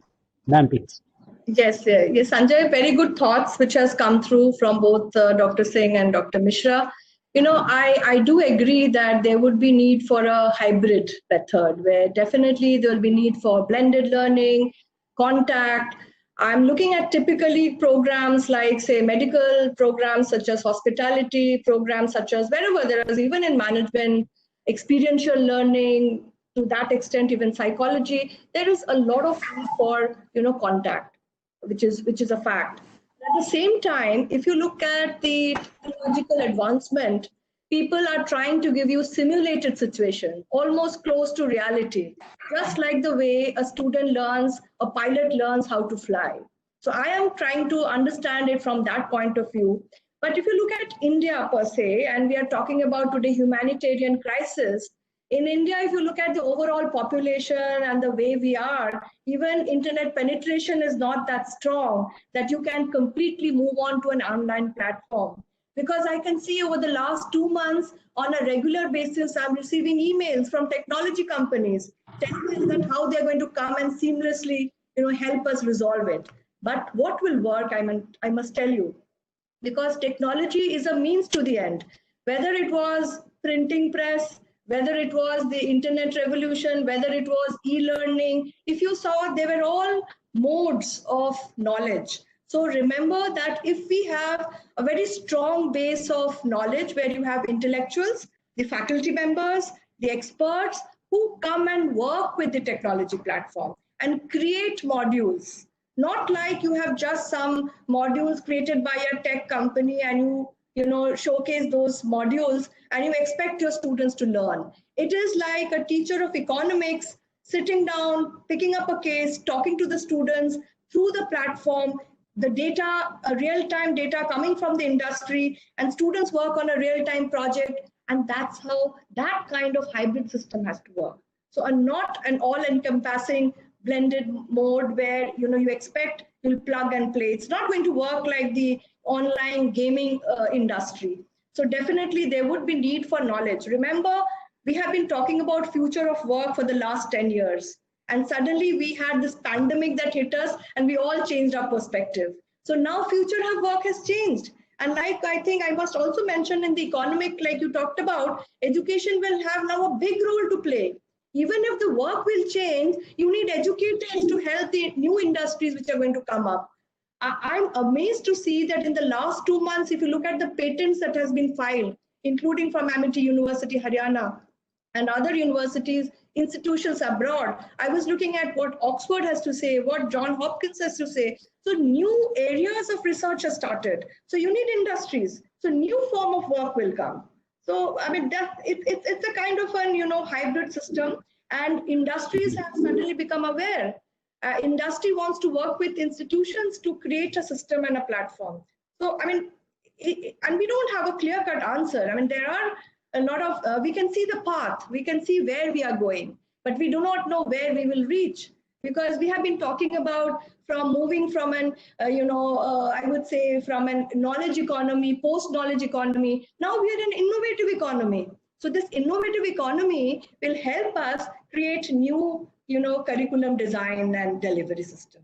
Ma'am, please. Yes, Sanjay, very good thoughts which has come through from both Dr. Singh and Dr. Mishra. I do agree that there would be need for a hybrid method where definitely there will be need for blended learning, contact. I'm looking at typically programs like, say, medical programs such as hospitality, programs such as wherever there is, even in management, experiential learning, to that extent, even psychology, there is a lot of need for, contact, which is a fact. At the same time, if you look at the technological advancement, people are trying to give you simulated situation, almost close to reality, just like the way a student learns, a pilot learns how to fly. So I am trying to understand it from that point of view. But if you look at India per se, and we are talking about today humanitarian crisis, in India, if you look at the overall population and the way we are, even internet penetration is not that strong that you can completely move on to an online platform. Because I can see over the last 2 months, on a regular basis, I'm receiving emails from technology companies telling us that how they're going to come and seamlessly, help us resolve it. But what will work, I must tell you, because technology is a means to the end. Whether it was printing press, whether it was the internet revolution, whether it was e-learning, if you saw, they were all modes of knowledge. So remember that if we have a very strong base of knowledge where you have intellectuals, the faculty members, the experts who come and work with the technology platform and create modules, not like you have just some modules created by a tech company and you showcase those modules and you expect your students to learn. It is like a teacher of economics sitting down, picking up a case, talking to the students through the platform, the data, real-time data coming from the industry, and students work on a real-time project, and that's how that kind of hybrid system has to work. So not an all-encompassing blended mode where you expect you'll plug and play. It's not going to work like the online gaming industry. So definitely there would be need for knowledge. Remember, we have been talking about future of work for the last 10 years. And suddenly we had this pandemic that hit us and we all changed our perspective. So now future of work has changed. And like I think I must also mention in the economic, like you talked about, education will have now a big role to play. Even if the work will change, you need educators to help the new industries which are going to come up. I'm amazed to see that in the last 2 months, if you look at the patents that has been filed, including from Amity University, Haryana, and other universities, institutions abroad. I was looking at what Oxford has to say, what Johns Hopkins has to say. So new areas of research have started. So you need industries. So new form of work will come. So I mean, it's a kind of an hybrid system, and industries have suddenly become aware. Industry wants to work with institutions to create a system and a platform. So I mean, and we don't have a clear-cut answer. I mean, there are a lot of, we can see the path, we can see where we are going, but we do not know where we will reach, because we have been talking about from moving from an, I would say from a knowledge economy, post-knowledge economy. Now we are an innovative economy. So this innovative economy will help us create new, curriculum design and delivery system.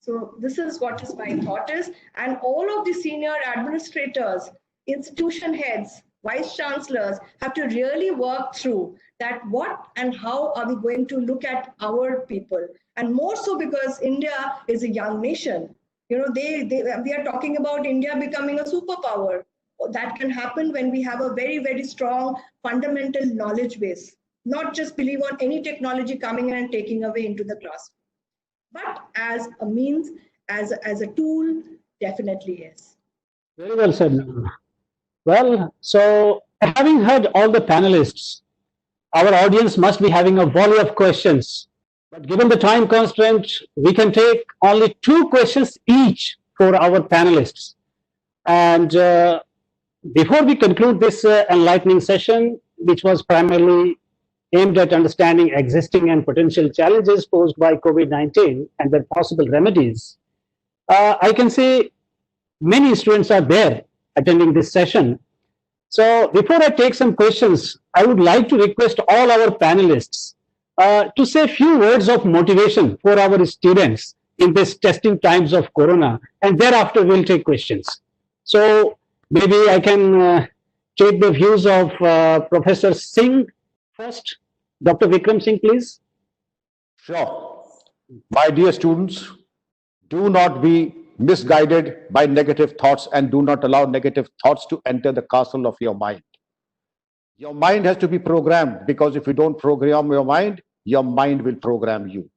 So this is what is my thought is, and all of the senior administrators, institution heads, vice chancellors have to really work through that what and how are we going to look at our people, and more so because India is a young nation. We are talking about India becoming a superpower. That can happen when we have a very, very strong fundamental knowledge base, not just believe on any technology coming in and taking away into the classroom, but as a means, as a tool, definitely yes. Very well said. Well, so having heard all the panelists, our audience must be having a volley of questions. But given the time constraint, we can take only 2 questions each for our panelists. And before we conclude this enlightening session, which was primarily aimed at understanding existing and potential challenges posed by COVID-19 and their possible remedies, I can say many students are there attending this session. So before I take some questions, I would like to request all our panelists to say a few words of motivation for our students in this testing times of Corona, and thereafter we'll take questions. So maybe I can take the views of Professor Singh first. Dr. Vikram Singh, please. Sure. My dear students, do not be misguided by negative thoughts, and do not allow negative thoughts to enter the castle of your mind. Your mind has to be programmed, because if you don't program your mind will program you.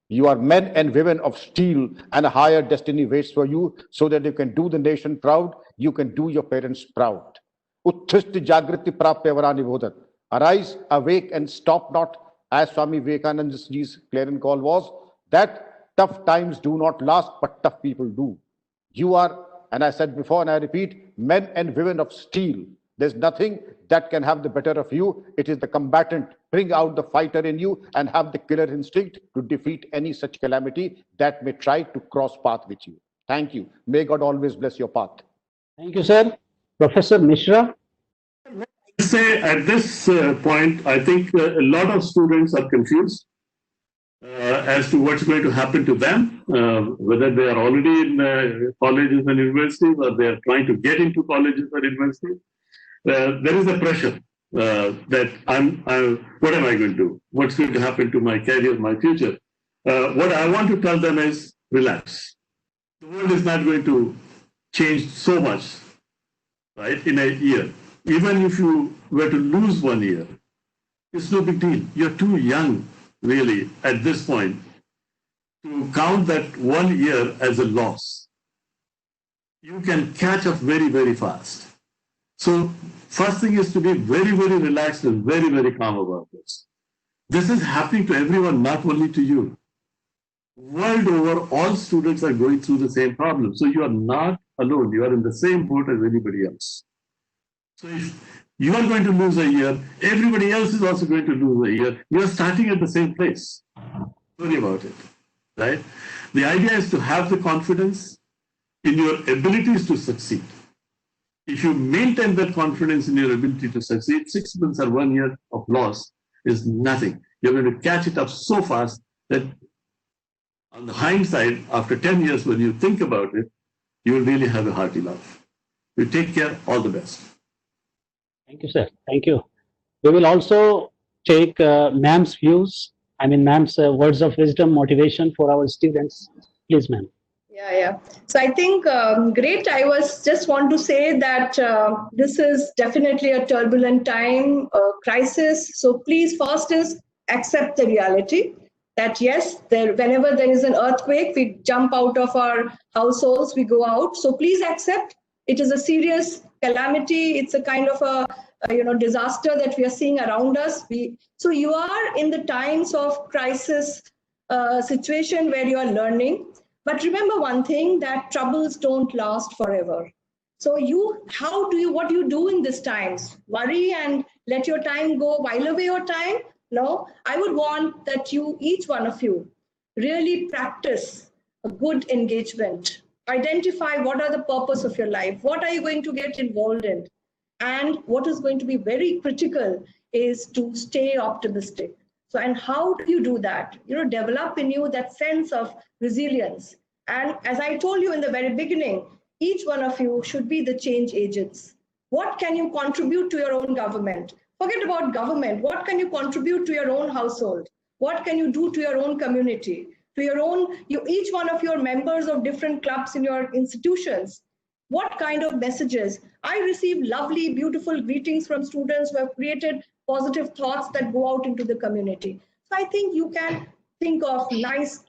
You are men and women of steel, and a higher destiny waits for you, so that you can do the nation proud, you can do your parents proud. Utthisth jagriti prapyavarani bodhat. Arise, awake, and stop not, as Swami Vivekananda's clarion call was, that tough times do not last, but tough people do. You are, and I said before and I repeat, men and women of steel. There's nothing that can have the better of you. It is the combatant. Bring out the fighter in you and have the killer instinct to defeat any such calamity that may try to cross path with you. Thank you. May God always bless your path. Thank you, sir. Professor Mishra. Say at this point, I think a lot of students are confused as to what's going to happen to them, whether they are already in colleges and universities, or they are trying to get into colleges or universities. There is a pressure that what am I going to do? What's going to happen to my career, my future? What I want to tell them is relax. The world is not going to change so much, right, in a year. Even if you were to lose 1 year, it's no big deal. You're too young, really, at this point, to count that 1 year as a loss. You can catch up very, very fast. So first thing is to be very, very relaxed and very, very calm about this. This is happening to everyone, not only to you. World over, all students are going through the same problem. So you are not alone. You are in the same boat as anybody else. So if you are going to lose a year, everybody else is also going to lose a year. You are starting at the same place. Don't worry about it, right? The idea is to have the confidence in your abilities to succeed. If you maintain that confidence in your ability to succeed, 6 months or 1 year of loss is nothing. You're going to catch it up so fast that on the hindsight, after 10 years, when you think about it, you will really have a hearty laugh. You take care, all the best. Thank you, sir. Thank you. We will also take ma'am's views, ma'am's words of wisdom, motivation for our students. Please, ma'am. Yeah. So I think great. I was just want to say that this is definitely a turbulent time, crisis. So please, first is accept the reality that yes, whenever there is an earthquake, we jump out of our households, we go out. So please accept it is a serious calamity. It's a kind of a disaster that we are seeing around us. So you are in the times of crisis situation where you are learning. But remember one thing, that troubles don't last forever. So what do you do in these times? Worry and let your time go, while away your time? No, I would want that each one of you, really practice a good engagement. Identify what are the purpose of your life. What are you going to get involved in? And what is going to be very critical is to stay optimistic. So, and how do you do that? Develop in you that sense of resilience. And as I told you in the very beginning, each one of you should be the change agents. What can you contribute to your own government? Forget about government. What can you contribute to your own household? What can you do to your own community? To your own, each one of your members of different clubs in your institutions. What kind of messages? I receive lovely, beautiful greetings from students who have created positive thoughts that go out into the community. So I think you can think of nice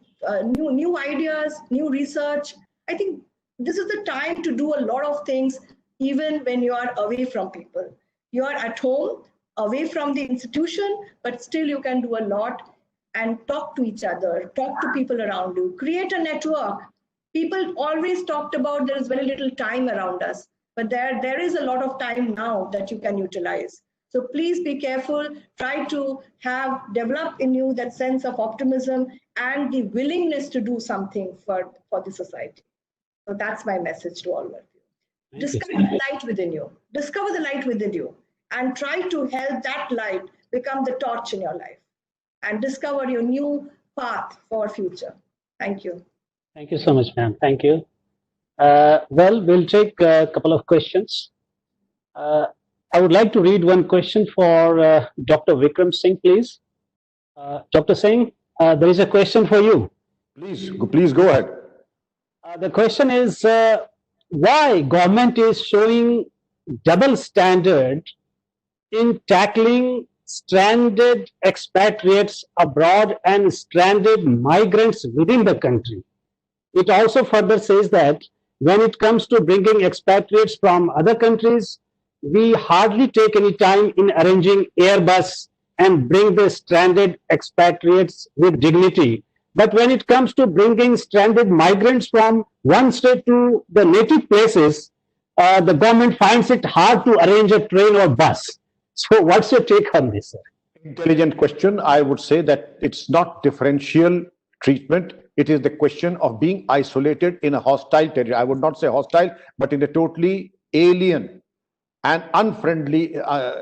new ideas, new research. I think this is the time to do a lot of things, even when you are away from people. You are at home, away from the institution, but still you can do a lot and talk to each other, talk to people around you, create a network. People always talked about there is very little time around us, but there is a lot of time now that you can utilize. So please be careful, try to develop in you that sense of optimism and the willingness to do something for the society. So that's my message to all of you. Discover the light within you. Discover the light within you and try to help that light become the torch in your life and discover your new path for future. Thank you. Thank you so much, ma'am. Thank you. Well, we'll take a couple of questions. I would like to read one question for Dr. Vikram Singh, please. Dr. Singh, there is a question for you. Please go ahead. The question is, why government is showing double standard in tackling stranded expatriates abroad and stranded migrants within the country? It also further says that when it comes to bringing expatriates from other countries, we hardly take any time in arranging Airbus and bring the stranded expatriates with dignity. But when it comes to bringing stranded migrants from one state to the native places, the government finds it hard to arrange a train or bus. So what's your take on this, sir? Intelligent question. I would say that it's not differential treatment. It is the question of being isolated in a hostile territory. I would not say hostile, but in a totally alien and unfriendly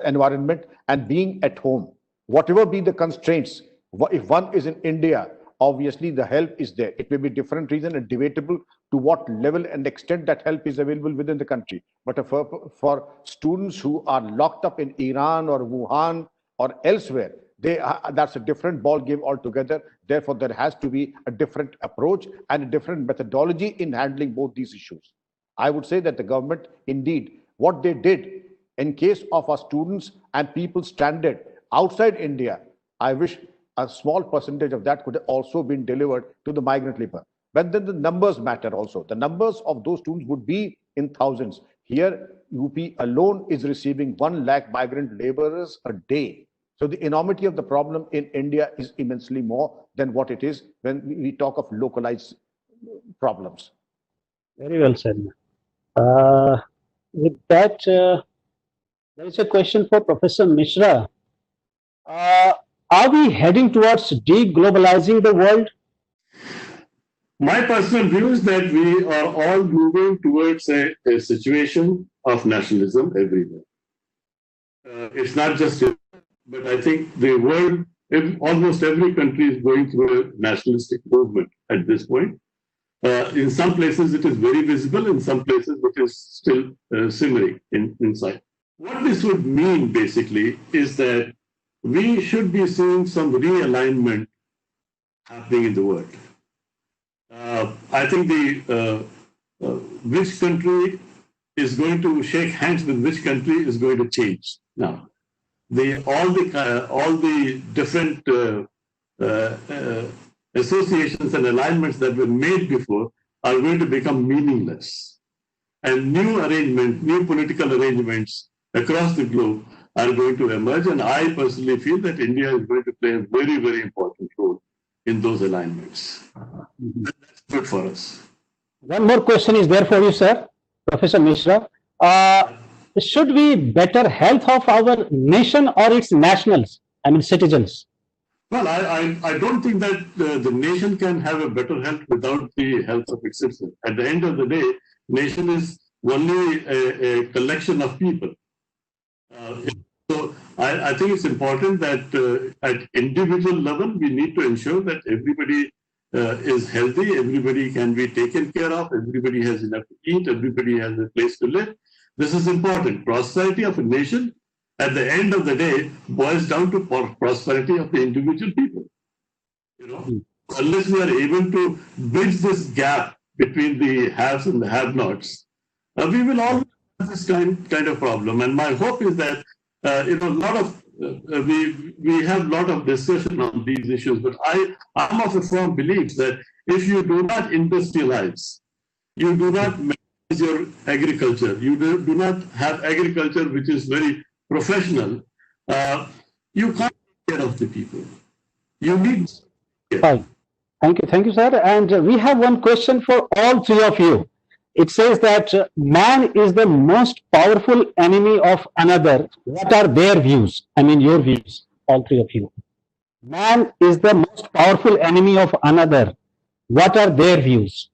environment, and being at home. Whatever be the constraints, if one is in India, obviously the help is there. It may be different reason and debatable to what level and extent that help is available within the country. But for students who are locked up in Iran or Wuhan or elsewhere, that's a different ball game altogether. Therefore, there has to be a different approach and a different methodology in handling both these issues. I would say that the government, indeed, what they did in case of our students and people stranded outside India, I wish a small percentage of that could have also been delivered to the migrant labor. But then the numbers matter also. The numbers of those students would be in thousands. Here, UP alone is receiving 1 lakh migrant laborers a day. So the enormity of the problem in India is immensely more than what it is when we talk of localized problems. Very well said. With that, there is a question for Professor Mishra. Are we heading towards deglobalizing the world? My personal view is that we are all moving towards a situation of nationalism everywhere. It's not just here, but I think the world, almost every country is going through a nationalistic movement at this point. In some places, it is very visible. In some places, it is still simmering inside. What this would mean, basically, is that we should be seeing some realignment happening in the world. I think which country is going to shake hands with which country is going to change now. All the different associations and alignments that were made before are going to become meaningless, and new political arrangements across the globe are going to emerge. And I personally feel that India is going to play a very, very important role in those alignments. That's good for us. One more question is there for you, sir, Professor Mishra. Should we better health of our nation or its nationals, I mean citizens? Well, I don't think that the nation can have a better health without the health of its citizens. At the end of the day, nation is only a collection of people. So I think it's important that at individual level, we need to ensure that everybody is healthy, everybody can be taken care of, everybody has enough to eat, everybody has a place to live. This is important. Prosperity of a nation, at the end of the day, boils down to prosperity of the individual people. You know, unless we are able to bridge this gap between the haves and the have-nots, we will always have this kind of problem. And my hope is that we have a lot of discussion on these issues, but I'm of a firm belief that if you do not industrialize, you do not manage your agriculture, you do not have agriculture which is very professional, you can't take care of the people. You need care. Thank you, sir. And we have one question for all three of you. It says that man is the most powerful enemy of another. What are their views? I mean, your views, all three of you. Man is the most powerful enemy of another. What are their views?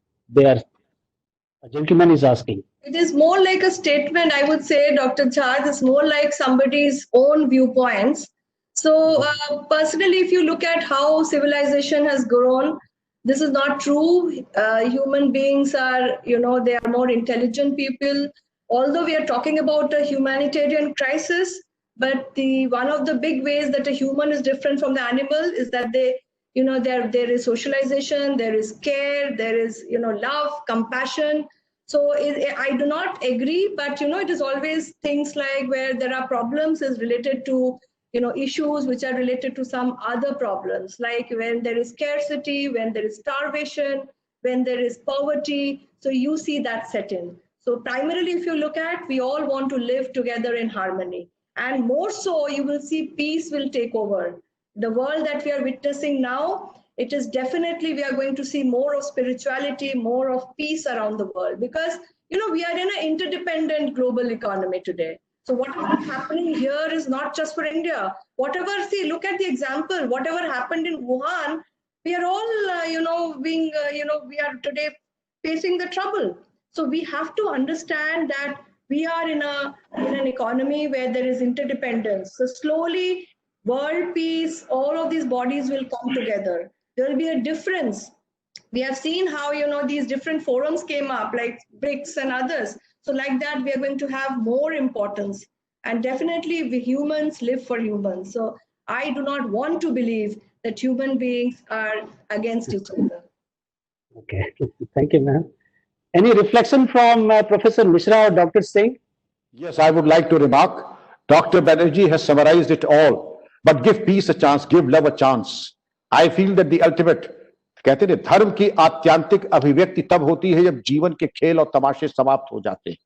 A gentleman is asking. It is more like a statement, I would say, Dr. Jha. It's more like somebody's own viewpoints. So personally, if you look at how civilization has grown, this is not true. Human beings are, they are more intelligent people. Although we are talking about a humanitarian crisis, but one of the big ways that a human is different from the animal is that there is socialization, there is care, there is, love, compassion. So I do not agree, but, it is always things like where there are problems is related to issues which are related to some other problems, like when there is scarcity, when there is starvation, when there is poverty. So you see that set in. So primarily, if you look at, we all want to live together in harmony. And more so, you will see peace will take over. The world that we are witnessing now, it is definitely, we are going to see more of spirituality, more of peace around the world, because, we are in an interdependent global economy today. So whatever is happening here is not just for India. Look at the example, whatever happened in Wuhan, we are all, we are today facing the trouble. So we have to understand that we are in an economy where there is interdependence. So slowly, world peace, all of these bodies will come together. There will be a difference. We have seen how, these different forums came up, like BRICS and others. So like that, we are going to have more importance. And definitely, we humans live for humans. So I do not want to believe that human beings are against each other. Okay, thank you, ma'am. Any reflection from Professor Mishra or Dr. Singh? Yes, I would like to remark, Dr. Banerjee has summarized it all, but give peace a chance, give love a chance. I feel that the ultimate, कहते हैं धर्म की आत्यांतिक अभिव्यक्ति तब होती है जब जीवन के खेल और तमाशे समाप्त हो जाते हैं.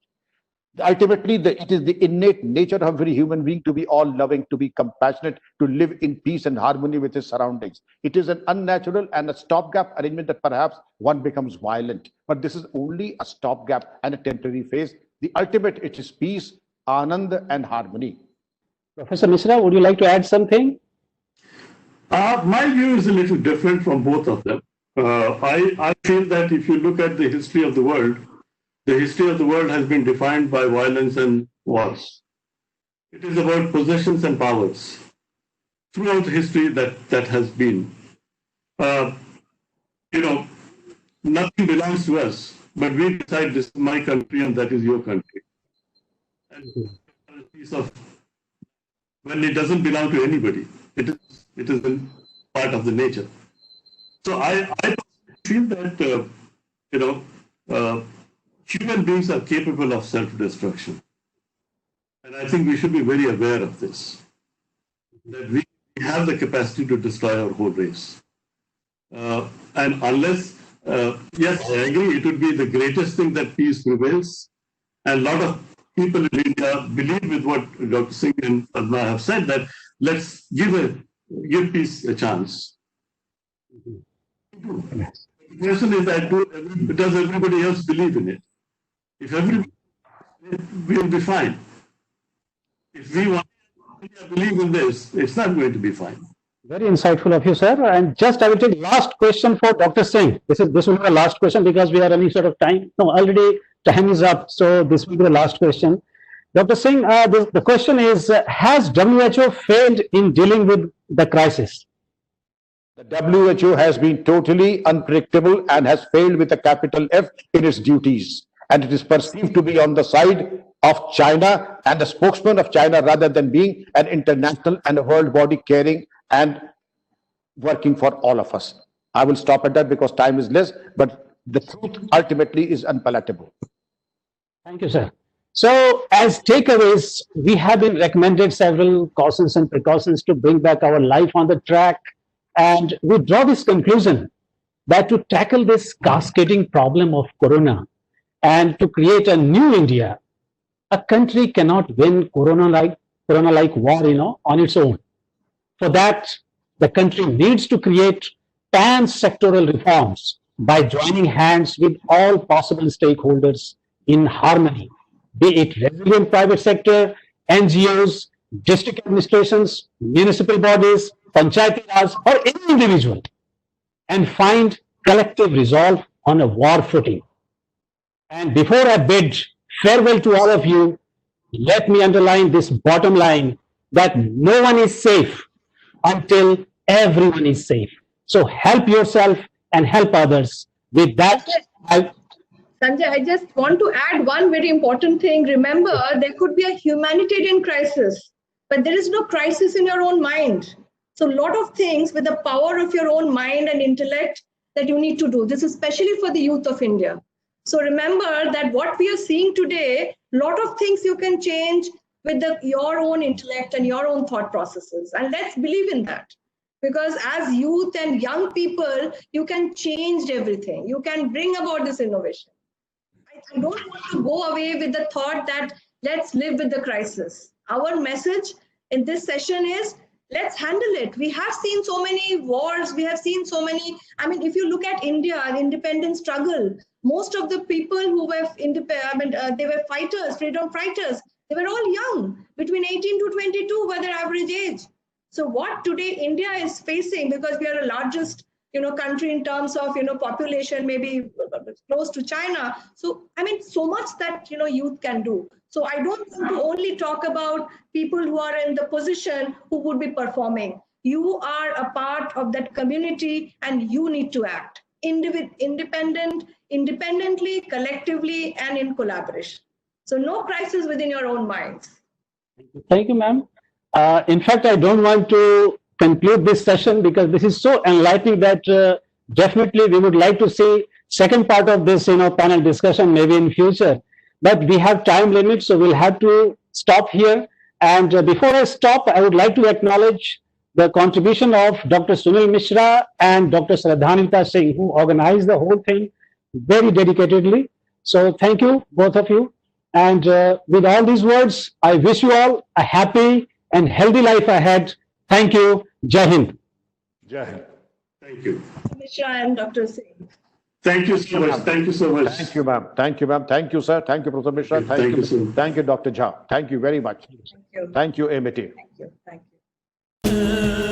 Ultimately, it is the innate nature of every human being to be all loving, to be compassionate, to live in peace and harmony with his surroundings. It is an unnatural and a stopgap arrangement that perhaps one becomes violent. But this is only a stopgap and a temporary phase. The ultimate, it is peace, anand, and harmony. Professor Mishra, would you like to add something? My view is a little different from both of them. I feel that if you look at the history of the world has been defined by violence and wars. It is about possessions and powers. Throughout history, that has been. Nothing belongs to us, but we decide this is my country and that is your country. And a piece of, when it doesn't belong to anybody, it is a part of the nature. So I feel that human beings are capable of self-destruction. And I think we should be very aware of this, that we have the capacity to destroy our whole race. And unless, yes, I agree, it would be the greatest thing that peace prevails. And a lot of people in India believe with what Dr. Singh and Padma have said, that let's give peace a chance. The question is that does everybody else believe in it? If everybody, we'll be fine. If we want to believe in this, it's not going to be fine. Very insightful of you, sir. And just I will take last question for Dr. Singh. This will be the last question because we are running short of time. No, already time is up, so this will be the last question. Dr. Singh, the question is, has WHO failed in dealing with the crisis? The WHO has been totally unpredictable and has failed with a capital F in its duties. And it is perceived to be on the side of China and the spokesman of China rather than being an international and a world body caring and working for all of us. I will stop at that because time is less, but the truth ultimately is unpalatable. Thank you, sir. So as takeaways, we have been recommended several cautions and precautions to bring back our life on the track. And we draw this conclusion that to tackle this cascading problem of corona and to create a new India, a country cannot win corona-like war, on its own. For that, the country needs to create pan-sectoral reforms by joining hands with all possible stakeholders in harmony, be it resilient private sector, NGOs, district administrations, municipal bodies, panchayati raj, or any individual, and find collective resolve on a war footing. And before I bid farewell to all of you, let me underline this bottom line, that no one is safe until everyone is safe. So help yourself and help others. With that, Sanjay, I just want to add one very important thing. Remember, there could be a humanitarian crisis, but there is no crisis in your own mind. So a lot of things with the power of your own mind and intellect that you need to do. This is especially for the youth of India. So remember that what we are seeing today, a lot of things you can change with your own intellect and your own thought processes. And let's believe in that. Because as youth and young people, you can change everything. You can bring about this innovation. I don't want to go away with the thought that let's live with the crisis. Our message in this session is, let's handle it. We have seen so many wars. We have seen so many. I mean, if you look at India, the independence struggle, most of the people who were they were fighters, freedom fighters. They were all young, between 18 to 22 were their average age. So what today India is facing, because we are the largest country in terms of population, maybe close to China. So I mean, so much that youth can do. So I don't want to only talk about people who are in the position who would be performing. You are a part of that community and you need to act independently, collectively, and in collaboration. So no crisis within your own minds. Thank you, ma'am. In fact, I don't want to conclude this session because this is so enlightening that definitely we would like to see second part of this panel discussion maybe in future. But we have time limits, so we'll have to stop here. And before I stop, I would like to acknowledge the contribution of Dr. Sunil Mishra and Dr. Shraddhanita Singh, who organized the whole thing very dedicatedly. So thank you, both of you. And with all these words, I wish you all a happy and healthy life ahead. Thank you. Jai Hind. Jai Hind. Thank you. Mishra and Dr. Singh. Thank you so much. Thank you so much. Thank you, ma'am. Thank you, ma'am. Thank you, sir. Thank you, Professor Mishra. Thank you, sir. Thank you, Dr. Jha. Thank you very much. Thank you. Thank you, Amity. Thank you. Thank you.